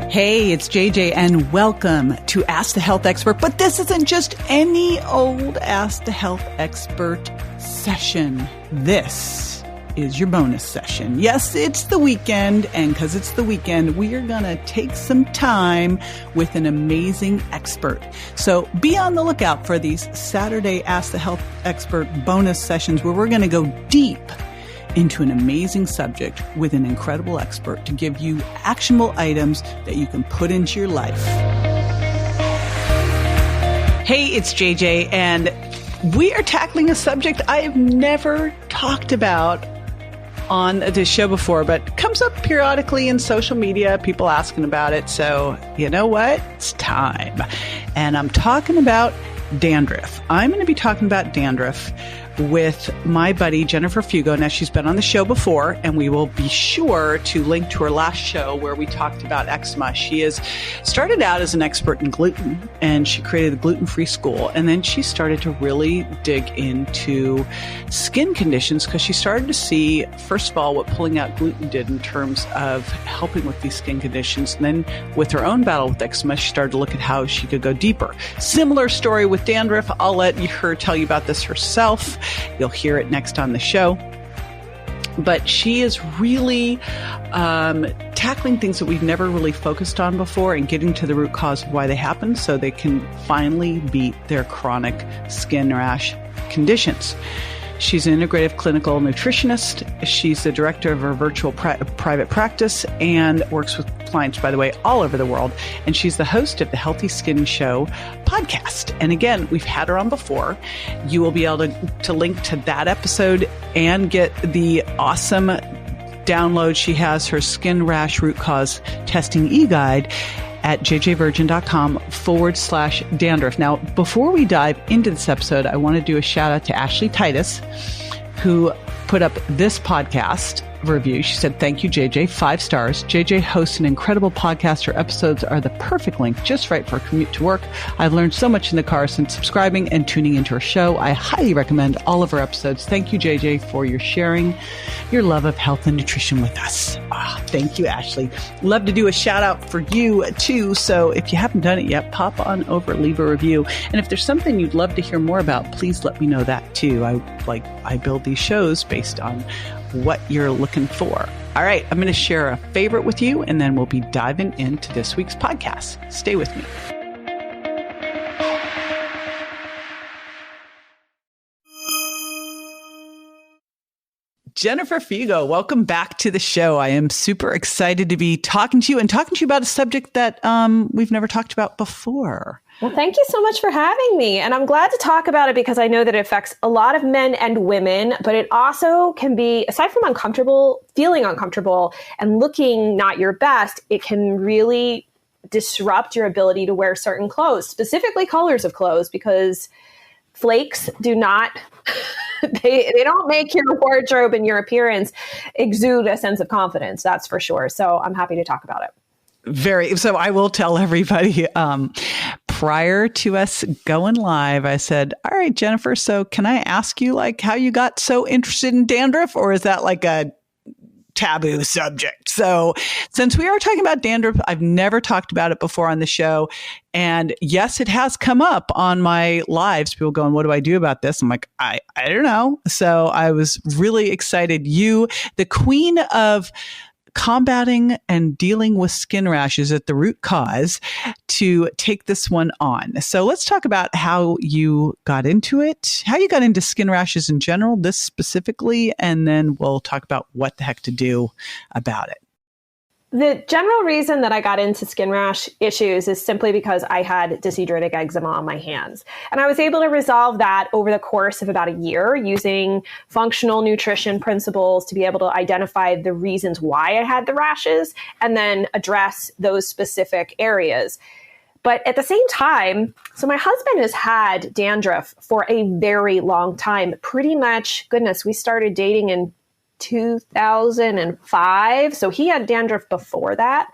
Hey, it's JJ and welcome to Ask the Health Expert. But this isn't just any old Ask the Health Expert session. This is your bonus session. Yes, it's the weekend, and because it's the weekend, we are going to take some time with an amazing expert. So be on the lookout for these Saturday Ask the Health Expert bonus sessions where we're going to go deep into an amazing subject with an incredible expert to give you actionable items that you can put into your life. Hey, it's JJ, and we are tackling a subject I have never talked about on this show before, but comes up periodically in social media, people asking about it. So you know what? It's time. And I'm talking about dandruff. I'm going to be talking about dandruff with my buddy, Jennifer Fugo. Now, she's been on the show before, and we will be sure to link to her last show where we talked about eczema. She has started out as an expert in gluten, and she created the Gluten-Free School. And then she started to really dig into skin conditions because she started to see, first of all, what pulling out gluten did in terms of helping with these skin conditions. And then with her own battle with eczema, she started to look at how she could go deeper. Similar story with dandruff. I'll let her tell you about this herself. You'll hear it next on the show. But she is really tackling things that we've never really focused on before and getting to the root cause of why they happen so they can finally beat their chronic skin rash conditions. She's an integrative clinical nutritionist. She's the director of her virtual private practice and works with clients, by the way, all over the world. And she's the host of the Healthy Skin Show podcast. And again, we've had her on before. You will be able to link to that episode and get the awesome download. She has her skin rash root cause testing eGuide at jjvirgin.com/dandruff. Now, before we dive into this episode, I want to do a shout out to Ashley Titus, who put up this podcast review. She said, "Thank you, JJ. 5 stars. JJ hosts an incredible podcast. Her episodes are the perfect length, just right for a commute to work. I've learned so much in the car since subscribing and tuning into her show. I highly recommend all of her episodes. Thank you, JJ, for your sharing your love of health and nutrition with us." Thank you, Ashley. Love to do a shout out for you too. So if you haven't done it yet, pop on over, leave a review. And if there's something you'd love to hear more about, please let me know that too. I build these shows based on what you're looking for. All right, I'm going to share a favorite with you, and then we'll be diving into this week's podcast. Stay with me. Jennifer Fugo, welcome back to the show. I am super excited to be talking to you about a subject that we've never talked about before. Well, thank you so much for having me. And I'm glad to talk about it because I know that it affects a lot of men and women, but it also can be, aside from feeling uncomfortable and looking not your best, it can really disrupt your ability to wear certain clothes, specifically colors of clothes, because flakes do not, they don't make your wardrobe and your appearance exude a sense of confidence. That's for sure. So I'm happy to talk about it. So I will tell everybody, prior to us going live, I said, all right, Jennifer, so can I ask you how you got so interested in dandruff, or is that like a taboo subject? So since we are talking about dandruff, I've never talked about it before on the show. And yes, it has come up on my lives. People going, what do I do about this? I'm like, I don't know. So I was really excited. You, the queen of combating and dealing with skin rashes at the root cause, to take this one on. So let's talk about how you got into it, how you got into skin rashes in general, this specifically, and then we'll talk about what the heck to do about it. The general reason that I got into skin rash issues is simply because I had deshydrotic eczema on my hands. And I was able to resolve that over the course of about a year using functional nutrition principles to be able to identify the reasons why I had the rashes and then address those specific areas. But at the same time, so my husband has had dandruff for a very long time, pretty much, goodness, we started dating in 2005. So he had dandruff before that,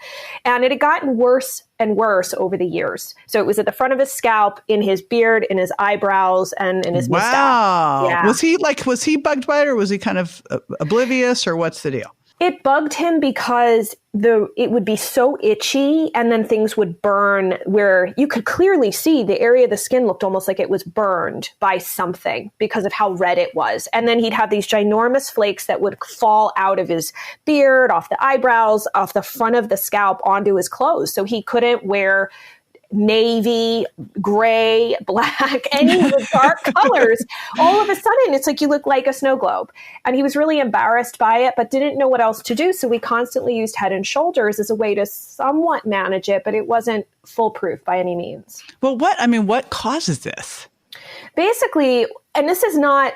and it had gotten worse and worse over the years. So it was at the front of his scalp, in his beard, in his eyebrows, and in his mustache. Wow. Yeah. Was he bugged by it, or was he kind of oblivious, or what's the deal? It bugged him because it would be so itchy, and then things would burn where you could clearly see the area of the skin looked almost like it was burned by something because of how red it was. And then he'd have these ginormous flakes that would fall out of his beard, off the eyebrows, off the front of the scalp onto his clothes. So he couldn't wear navy, gray, black, any of the dark colors. All of a sudden, it's like you look like a snow globe. And he was really embarrassed by it, but didn't know what else to do. So we constantly used Head and Shoulders as a way to somewhat manage it, but it wasn't foolproof by any means. Well, what causes this? Basically, and this is not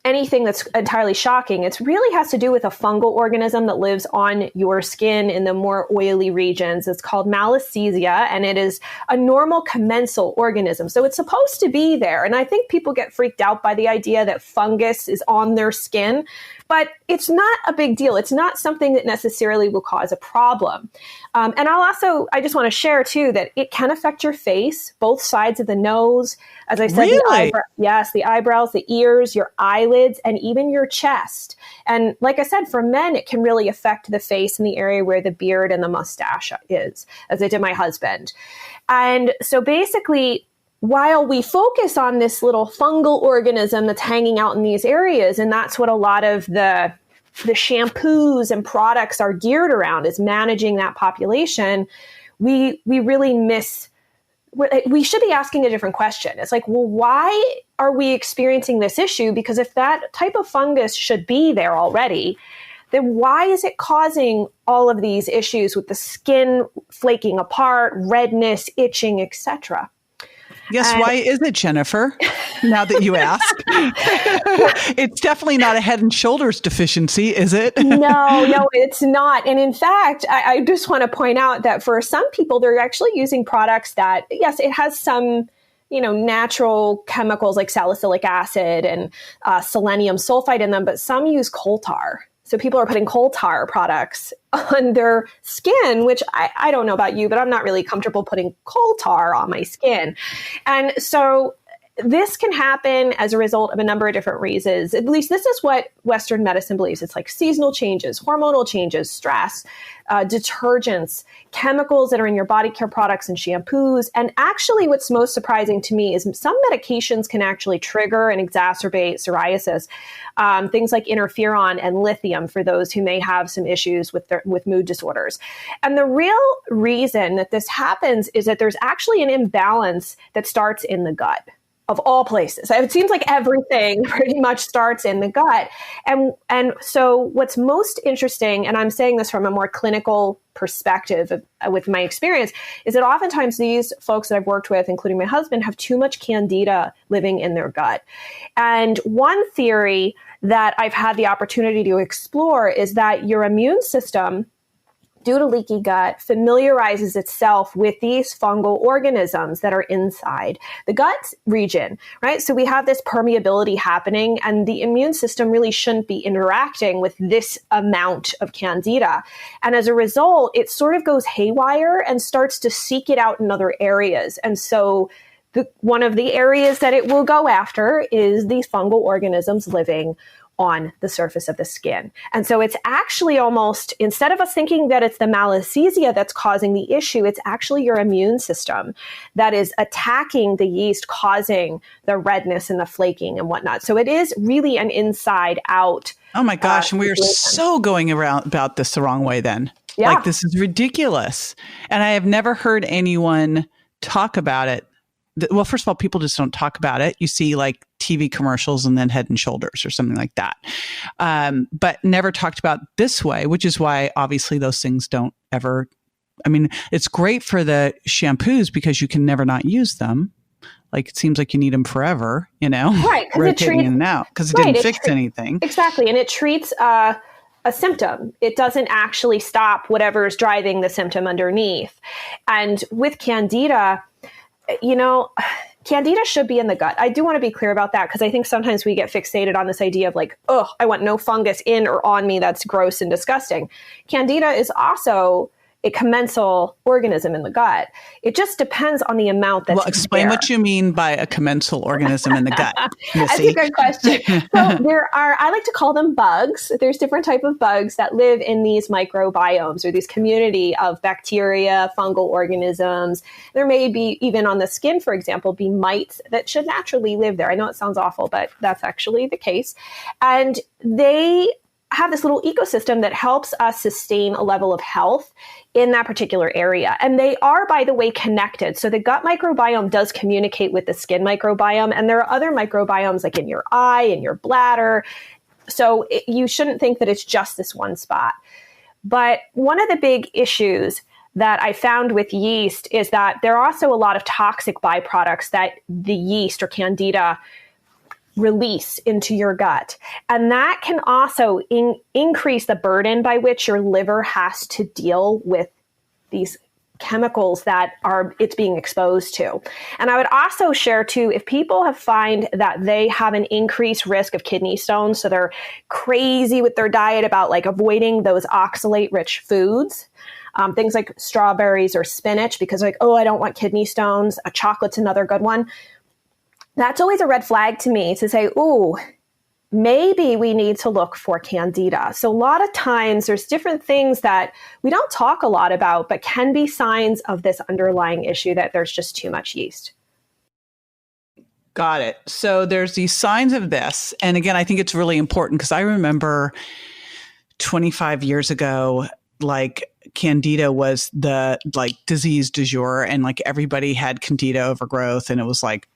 anything that's entirely shocking. It really has to do with a fungal organism that lives on your skin in the more oily regions. It's called malassezia, and it is a normal commensal organism. So it's supposed to be there. And I think people get freaked out by the idea that fungus is on their skin, but it's not a big deal. It's not something that necessarily will cause a problem. And I just want to share too, that it can affect your face, both sides of the nose. As I said, really? The eyebrows, the ears, your eyelids, and even your chest. And like I said, for men, it can really affect the face and the area where the beard and the mustache is, as I did my husband. And so basically, while we focus on this little fungal organism that's hanging out in these areas, and that's what a lot of the shampoos and products are geared around, is managing that population, we really we should be asking a different question. It's like, well, why are we experiencing this issue? Because if that type of fungus should be there already, then why is it causing all of these issues with the skin flaking apart, redness, itching, etc.? Yes, why is it, Jennifer? Now that you ask. It's definitely not a Head and Shoulders deficiency, is it? No, it's not. And in fact, I just want to point out that for some people, they're actually using products that, yes, it has some, natural chemicals like salicylic acid and selenium sulfide in them, but some use coal tar. So people are putting coal tar products on their skin, which I don't know about you, but I'm not really comfortable putting coal tar on my skin. And so this can happen as a result of a number of different reasons. At least this is what Western medicine believes. It's like seasonal changes, hormonal changes, stress, detergents, chemicals that are in your body care products and shampoos. And actually what's most surprising to me is some medications can actually trigger and exacerbate psoriasis. Things like interferon and lithium for those who may have some issues with mood disorders. And the real reason that this happens is that there's actually an imbalance that starts in the gut. Of all places. It seems like everything pretty much starts in the gut. And so what's most interesting, and I'm saying this from a more clinical perspective with my experience, is that oftentimes these folks that I've worked with, including my husband, have too much candida living in their gut. And one theory that I've had the opportunity to explore is that your immune system, due to leaky gut, familiarizes itself with these fungal organisms that are inside the gut region, right? So we have this permeability happening, and the immune system really shouldn't be interacting with this amount of candida. And as a result, it sort of goes haywire and starts to seek it out in other areas. And so one of the areas that it will go after is these fungal organisms living on the surface of the skin. And so it's actually almost, instead of us thinking that it's the malassezia that's causing the issue, it's actually your immune system that is attacking the yeast, causing the redness and the flaking and whatnot. So it is really an inside out. Oh my gosh. And we are so going around about this the wrong way then. Yeah. Like, this is ridiculous. And I have never heard anyone talk about it. Well, first of all, people just don't talk about it. You see like TV commercials and then Head and Shoulders or something like that. But never talked about this way, which is why obviously those things don't ever, it's great for the shampoos because you can never not use them. Like, it seems like you need them forever, right? Rotating in and out because it didn't fix anything. Exactly. And it treats a symptom. It doesn't actually stop whatever is driving the symptom underneath. And with candida, candida should be in the gut. I do want to be clear about that because I think sometimes we get fixated on this idea of like, oh, I want no fungus in or on me. That's gross and disgusting. Candida is also a commensal organism in the gut. It just depends on the amount that's explain what you mean by a commensal organism in the gut, Missy. That's a good question. So I like to call them bugs. There's different type of bugs that live in these microbiomes or these community of bacteria, fungal organisms. There may be, even on the skin, for example, be mites that should naturally live there. I know it sounds awful, but that's actually the case. And they have this little ecosystem that helps us sustain a level of health in that particular area. And they are, by the way, connected. So the gut microbiome does communicate with the skin microbiome. And there are other microbiomes like in your eye, in your bladder. So you shouldn't think that it's just this one spot. But one of the big issues that I found with yeast is that there are also a lot of toxic byproducts that the yeast or candida release into your gut. And that can also increase the burden by which your liver has to deal with these chemicals that it's being exposed to. And I would also share too, if people find that they have an increased risk of kidney stones, so they're crazy with their diet about like avoiding those oxalate rich foods, things like strawberries or spinach, because like, oh, I don't want kidney stones. A chocolate's another good one. That's always a red flag to me to say, ooh, maybe we need to look for candida. So a lot of times there's different things that we don't talk a lot about, but can be signs of this underlying issue that there's just too much yeast. Got it. So there's these signs of this. And again, I think it's really important because I remember 25 years ago, like candida was the like disease du jour, and like everybody had candida overgrowth, and it was like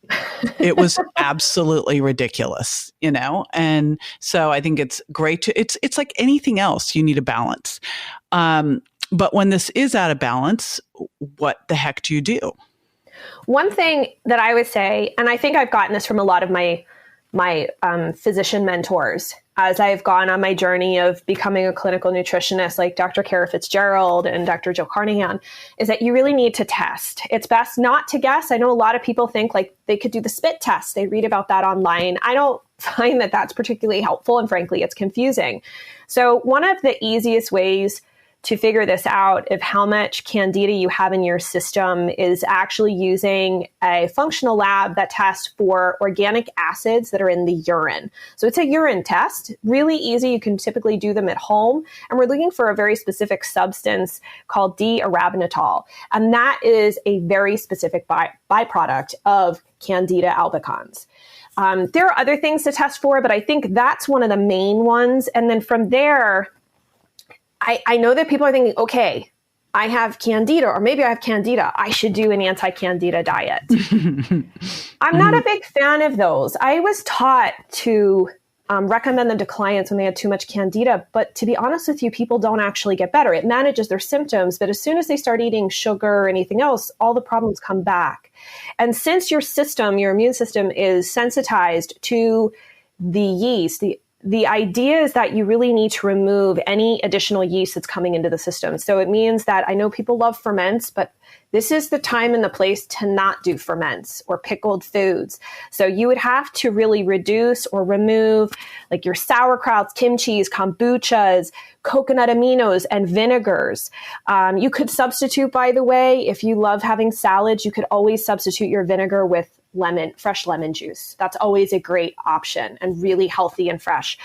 it was absolutely ridiculous, you know. And so I think it's great to it's like anything else, you need a balance. But when this is out of balance, what the heck do you do? One thing that I would say, and I think I've gotten this from a lot of my physician mentors as I've gone on my journey of becoming a clinical nutritionist, like Dr. Kara Fitzgerald and Dr. Jill Carnahan, is that you really need to test. It's best not to guess. I know a lot of people think like they could do the spit test. They read about that online. I don't find that that's particularly helpful, and frankly, it's confusing. So one of the easiest ways to figure this out of how much candida you have in your system is actually using a functional lab that tests for organic acids that are in the urine. So it's a urine test, really easy. You can typically do them at home. And we're looking for a very specific substance called D-arabinitol. And that is a very specific byproduct of Candida albicans. There are other things to test for, but I think that's one of the main ones. And then from there, I know that people are thinking, okay, I have candida, or maybe I have candida. I should do an anti-candida diet. I'm not a big fan of those. I was taught to recommend them to clients when they had too much candida. But to be honest with you, people don't actually get better. It manages their symptoms. But as soon as they start eating sugar or anything else, all the problems come back. And since your immune system is sensitized to the yeast, the idea is that you really need to remove any additional yeast that's coming into the system. So it means that I know people love ferments, but this is the time and the place to not do ferments or pickled foods. So you would have to really reduce or remove like your sauerkrauts, kimchis, kombuchas, coconut aminos, and vinegars. You could substitute, by the way, if you love having salads, you could always substitute your vinegar with fresh lemon juice. That's always a great option and really healthy and fresh.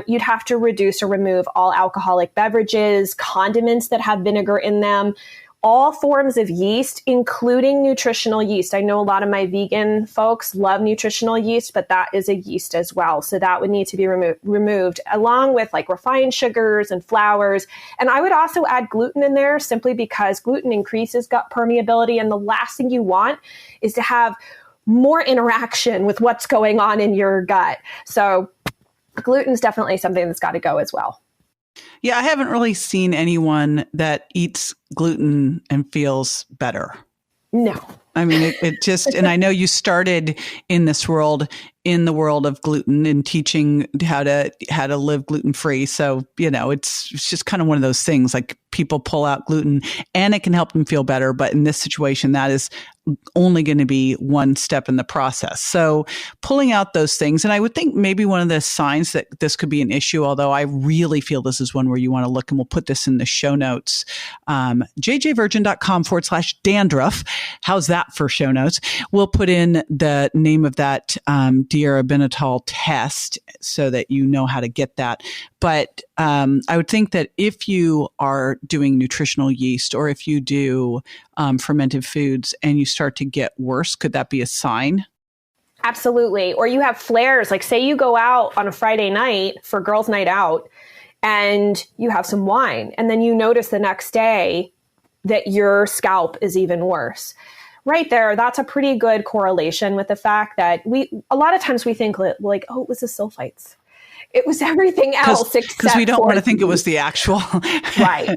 You'd have to reduce or remove all alcoholic beverages, condiments that have vinegar in them, all forms of yeast, including nutritional yeast. I know a lot of my vegan folks love nutritional yeast, but that is a yeast as well. So that would need to be removed along with like refined sugars and flours. And I would also add gluten in there simply because gluten increases gut permeability. And the last thing you want is to have more interaction with what's going on in your gut. So gluten is definitely something that's got to go as well. Yeah, I haven't really seen anyone that eats gluten and feels better. No. I mean, it just, and I know you started in this world, in the world of gluten and teaching how to live gluten-free. So, you know, it's just kind of one of those things like people pull out gluten and it can help them feel better. But in this situation, that is only going to be one step in the process. So pulling out those things, and I would think maybe one of the signs that this could be an issue, although I really feel this is one where you want to look, and we'll put this in the show notes, jjvirgin.com/dandruff. How's that for show notes? We'll put in the name of that diarabenatol test so that you know how to get that. But I would think that if you are doing nutritional yeast, or if you do fermented foods and you start to get worse, could that be a sign? Absolutely. Or you have flares, like say you go out on a Friday night for girls' night out and you have some wine, and then you notice the next day that your scalp is even worse. Right there, that's a pretty good correlation with the fact that a lot of times we think like, oh, it was the sulfites. It was everything else because we don't want to think it was the actual. Right.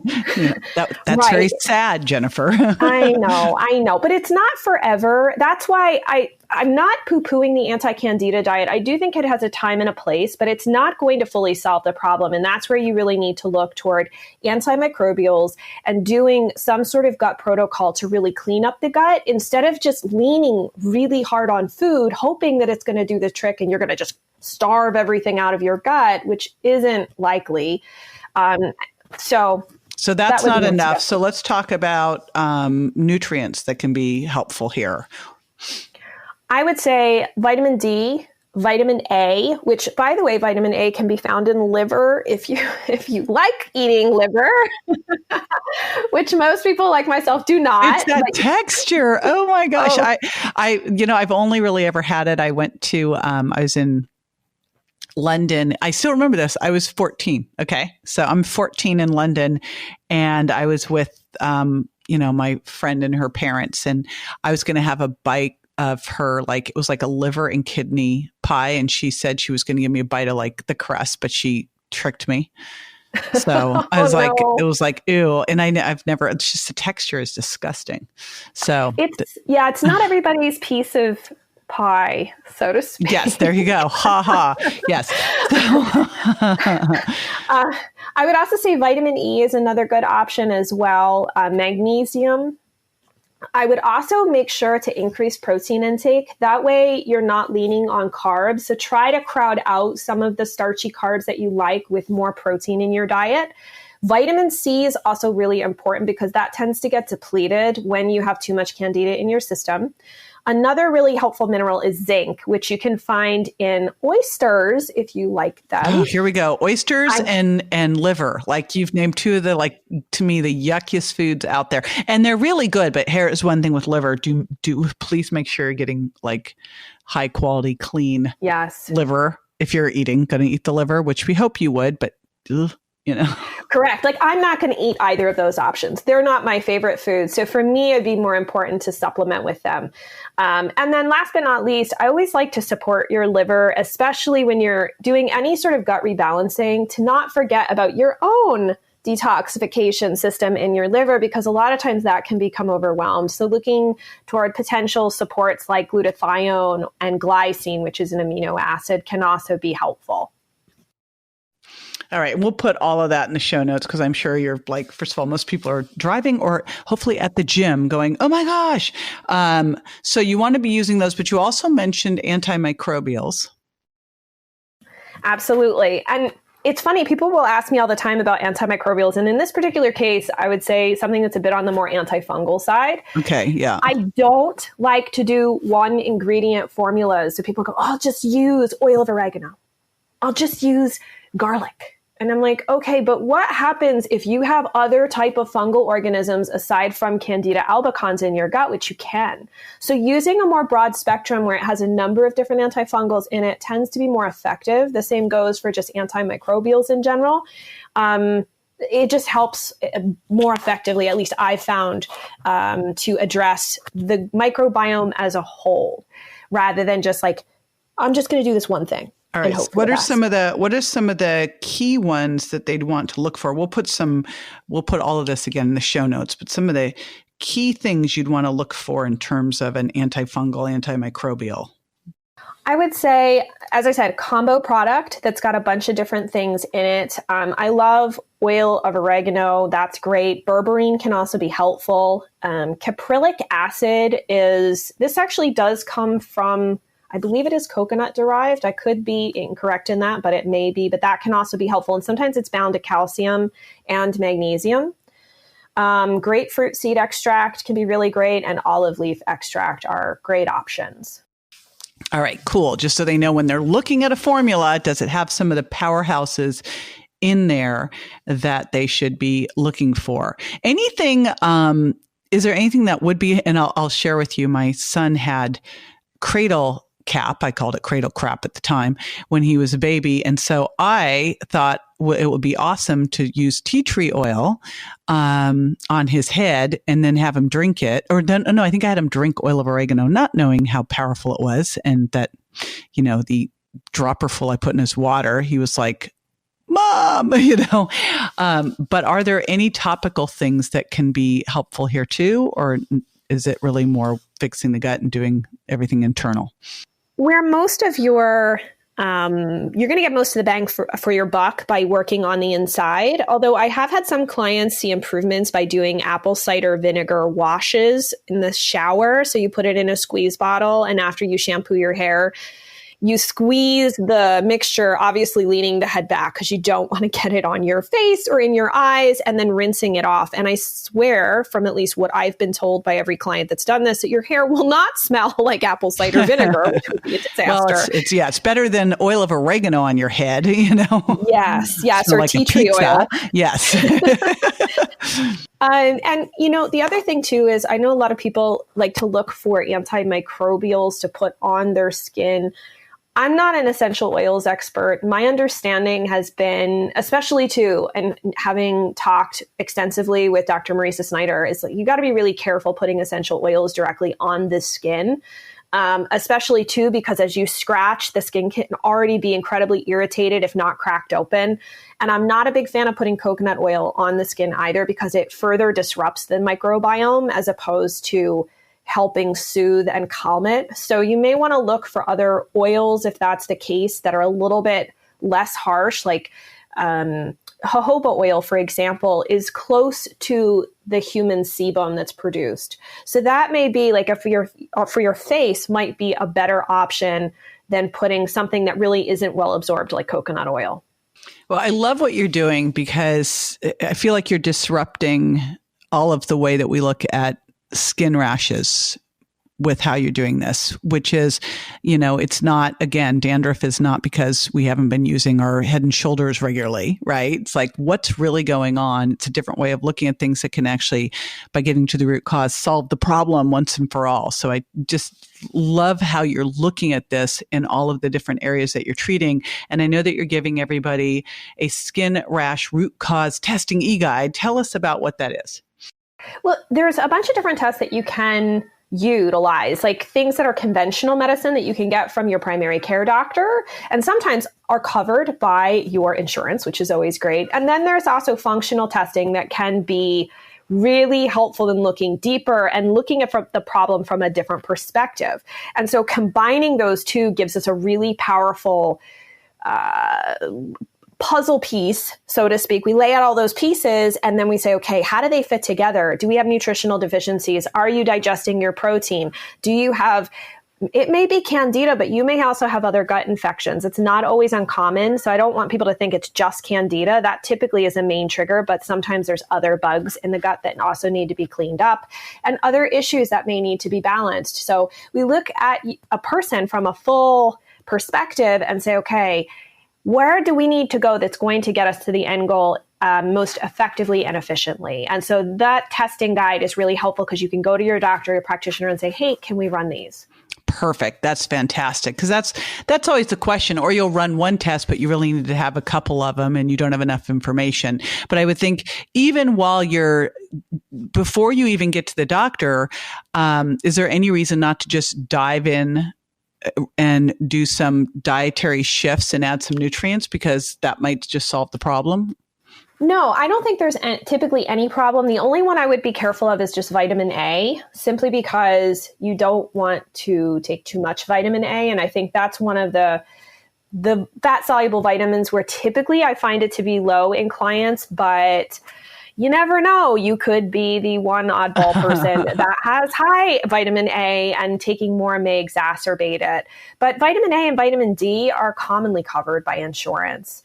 That's right. Very sad, Jennifer. I know. But it's not forever. That's why I'm not poo-pooing the anti-candida diet. I do think it has a time and a place, but it's not going to fully solve the problem. And that's where you really need to look toward antimicrobials and doing some sort of gut protocol to really clean up the gut, instead of just leaning really hard on food, hoping that it's going to do the trick and you're going to just starve everything out of your gut, which isn't likely. So that's not enough. So let's talk about nutrients that can be helpful here. I would say vitamin D, vitamin A, which, by the way, vitamin A can be found in liver if you like eating liver, which most people like myself do not. It's that texture. Oh my gosh. Oh. I've only really ever had it. I went to, I was in London. I still remember this. I was 14. Okay. So I'm 14 in London, and I was with, my friend and her parents, and I was going to have a bite of her, like, it was like a liver and kidney pie. And she said she was going to give me a bite of like the crust, but she tricked me. So I was it was like, ew. And I've never, it's just the texture is disgusting. So it's not everybody's piece of pie, so to speak. Yes, there you go. Ha ha. Yes. I would also say vitamin E is another good option as well. Magnesium. I would also make sure to increase protein intake. That way you're not leaning on carbs. So try to crowd out some of the starchy carbs that you like with more protein in your diet. Vitamin C is also really important because that tends to get depleted when you have too much candida in your system. Another really helpful mineral is zinc, which you can find in oysters if you like them. Oh, here we go. Oysters and liver. Like, you've named two of the, like, to me, the yuckiest foods out there. And they're really good, but here is one thing with liver. Do please make sure you're getting like high quality, clean liver if you're going to eat the liver, which we hope you would, but Correct. Like, I'm not going to eat either of those options. They're not my favorite foods. So for me, it'd be more important to supplement with them. And then last but not least, I always like to support your liver, especially when you're doing any sort of gut rebalancing, to not forget about your own detoxification system in your liver, because a lot of times that can become overwhelmed. So looking toward potential supports like glutathione and glycine, which is an amino acid, can also be helpful. All right. We'll put all of that in the show notes, because I'm sure you're like, first of all, most people are driving or hopefully at the gym going, oh my gosh. So you want to be using those, but you also mentioned antimicrobials. Absolutely. And it's funny, people will ask me all the time about antimicrobials. And in this particular case, I would say something that's a bit on the more antifungal side. Okay, yeah. I don't like to do one ingredient formulas. So people go, oh, I'll just use oil of oregano. I'll just use garlic. And I'm like, okay, but what happens if you have other type of fungal organisms aside from Candida albicans in your gut, which you can? So using a more broad spectrum where it has a number of different antifungals in it tends to be more effective. The same goes for just antimicrobials in general. It just helps more effectively, at least I've found, to address the microbiome as a whole, rather than just like, I'm just going to do this one thing. All right. What are some of the key ones that they'd want to look for? We'll put all of this again in the show notes, but some of the key things you'd want to look for in terms of an antifungal, antimicrobial. I would say, as I said, combo product that's got a bunch of different things in it. I love oil of oregano. That's great. Berberine can also be helpful. Caprylic acid this actually does come from, I believe it is coconut derived. I could be incorrect in that, but it may be. But that can also be helpful. And sometimes it's bound to calcium and magnesium. Grapefruit seed extract can be really great, and olive leaf extract are great options. All right, cool. Just so they know when they're looking at a formula, does it have some of the powerhouses in there that they should be looking for? Anything, is there anything that would be, and I'll share with you, my son had cradle cap. I called it cradle crap at the time when he was a baby. And so I thought it would be awesome to use tea tree oil on his head and then have him drink it. Or no, I think I had him drink oil of oregano, not knowing how powerful it was. And that, the dropper full I put in his water, he was like, Mom, but are there any topical things that can be helpful here too? Or is it really more fixing the gut and doing everything internal? Where most of you're going to get most of the bang for your buck by working on the inside. Although I have had some clients see improvements by doing apple cider vinegar washes in the shower. So you put it in a squeeze bottle, and after you shampoo your hair, you squeeze the mixture, obviously leaning the head back because you don't want to get it on your face or in your eyes, and then rinsing it off. And I swear, from at least what I've been told by every client that's done this, that your hair will not smell like apple cider vinegar, which would be a disaster. Well, it's better than oil of oregano on your head, Yes, or like tea tree oil. Yes. And the other thing too is I know a lot of people like to look for antimicrobials to put on their skin. I'm not an essential oils expert. My understanding has been, especially too, and having talked extensively with Dr. Marisa Snyder, is like you got to be really careful putting essential oils directly on the skin, especially too, because as you scratch, the skin can already be incredibly irritated, if not cracked open. And I'm not a big fan of putting coconut oil on the skin either, because it further disrupts the microbiome as opposed to helping soothe and calm it. So you may want to look for other oils, if that's the case, that are a little bit less harsh, like jojoba oil, for example, is close to the human sebum that's produced. So that may be like for your face might be a better option than putting something that really isn't well absorbed like coconut oil. Well, I love what you're doing because I feel like you're disrupting all of the way that we look at skin rashes with how you're doing this, which is, it's not, again, dandruff is not because we haven't been using our Head and Shoulders regularly, right? It's like, what's really going on? It's a different way of looking at things that can actually, by getting to the root cause, solve the problem once and for all. So I just love how you're looking at this in all of the different areas that you're treating. And I know that you're giving everybody a skin rash root cause testing eGuide. Tell us about what that is. Well, there's a bunch of different tests that you can utilize, like things that are conventional medicine that you can get from your primary care doctor, and sometimes are covered by your insurance, which is always great. And then there's also functional testing that can be really helpful in looking deeper and looking at the problem from a different perspective. And so combining those two gives us a really powerful puzzle piece, so to speak. We lay out all those pieces and then we say, okay, how do they fit together? Do we have nutritional deficiencies? Are you digesting your protein? Do you have, it may be candida, but you may also have other gut infections. It's not always uncommon. So I don't want people to think it's just candida. That typically is a main trigger, but sometimes there's other bugs in the gut that also need to be cleaned up and other issues that may need to be balanced. So we look at a person from a full perspective and say, okay, where do we need to go that's going to get us to the end goal most effectively and efficiently? And so that testing guide is really helpful because you can go to your doctor, your practitioner, and say, hey, can we run these? Perfect. That's fantastic. Because that's always the question. Or you'll run one test, but you really need to have a couple of them and you don't have enough information. But I would think even before you even get to the doctor, is there any reason not to just dive in and do some dietary shifts and add some nutrients, because that might just solve the problem? No, I don't think there's typically any problem. The only one I would be careful of is just vitamin A, simply because you don't want to take too much vitamin A. And I think that's one of the fat-soluble vitamins where typically I find it to be low in clients, but you never know. You could be the one oddball person that has high vitamin A, and taking more may exacerbate it. But vitamin A and vitamin D are commonly covered by insurance.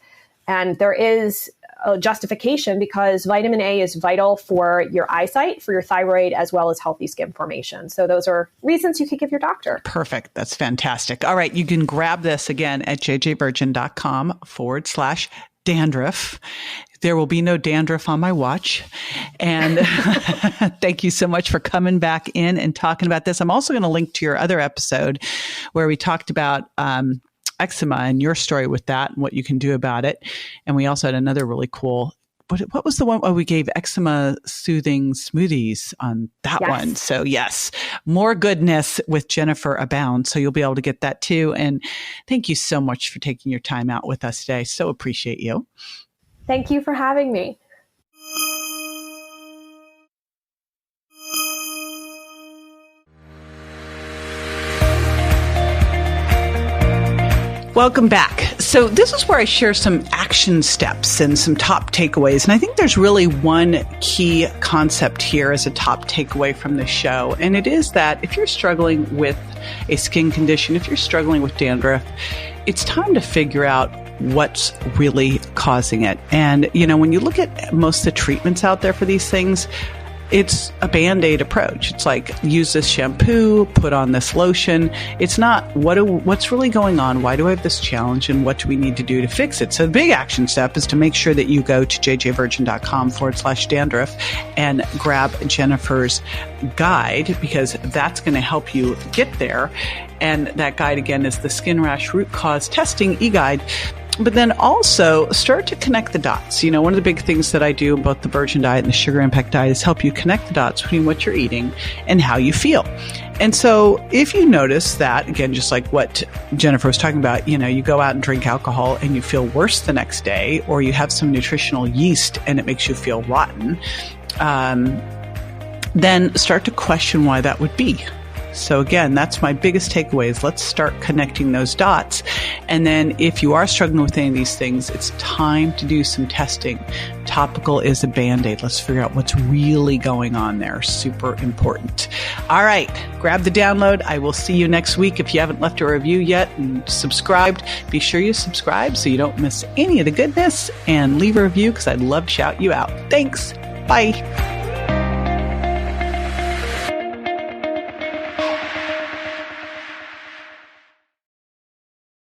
And there is a justification because vitamin A is vital for your eyesight, for your thyroid, as well as healthy skin formation. So those are reasons you could give your doctor. Perfect. That's fantastic. All right. You can grab this again at jjvirgin.com/dandruff. There will be no dandruff on my watch. And thank you so much for coming back in and talking about this. I'm also going to link to your other episode where we talked about eczema and your story with that and what you can do about it. And we also had another really cool, what was the one where we gave eczema soothing smoothies on that one? So yes, more goodness with Jennifer abound. So you'll be able to get that too. And thank you so much for taking your time out with us today. So appreciate you. Thank you for having me. Welcome back. So this is where I share some action steps and some top takeaways. And I think there's really one key concept here as a top takeaway from this show. And it is that if you're struggling with a skin condition, if you're struggling with dandruff, it's time to figure out what's really causing it. And, you know, when you look at most of the treatments out there for these things, it's a Band-Aid approach. It's like, use this shampoo, put on this lotion. It's not what's really going on. Why do I have this challenge, and what do we need to do to fix it? So the big action step is to make sure that you go to jjvirgin.com/dandruff and grab Jennifer's guide, because that's going to help you get there. And that guide again is the Skin Rash Root Cause Testing eGuide. But then also start to connect the dots. You know, one of the big things that I do in both the Virgin Diet and the Sugar Impact Diet is help you connect the dots between what you're eating and how you feel. And so if you notice that, again, just like what Jennifer was talking about, you know, you go out and drink alcohol and you feel worse the next day, or you have some nutritional yeast and it makes you feel rotten, then start to question why that would be. So again, that's my biggest takeaway is let's start connecting those dots. And then if you are struggling with any of these things, it's time to do some testing. Topical is a Band-Aid. Let's figure out what's really going on there. Super important. All right. Grab the download. I will see you next week. If you haven't left a review yet and subscribed, be sure you subscribe so you don't miss any of the goodness, and leave a review because I'd love to shout you out. Thanks. Bye.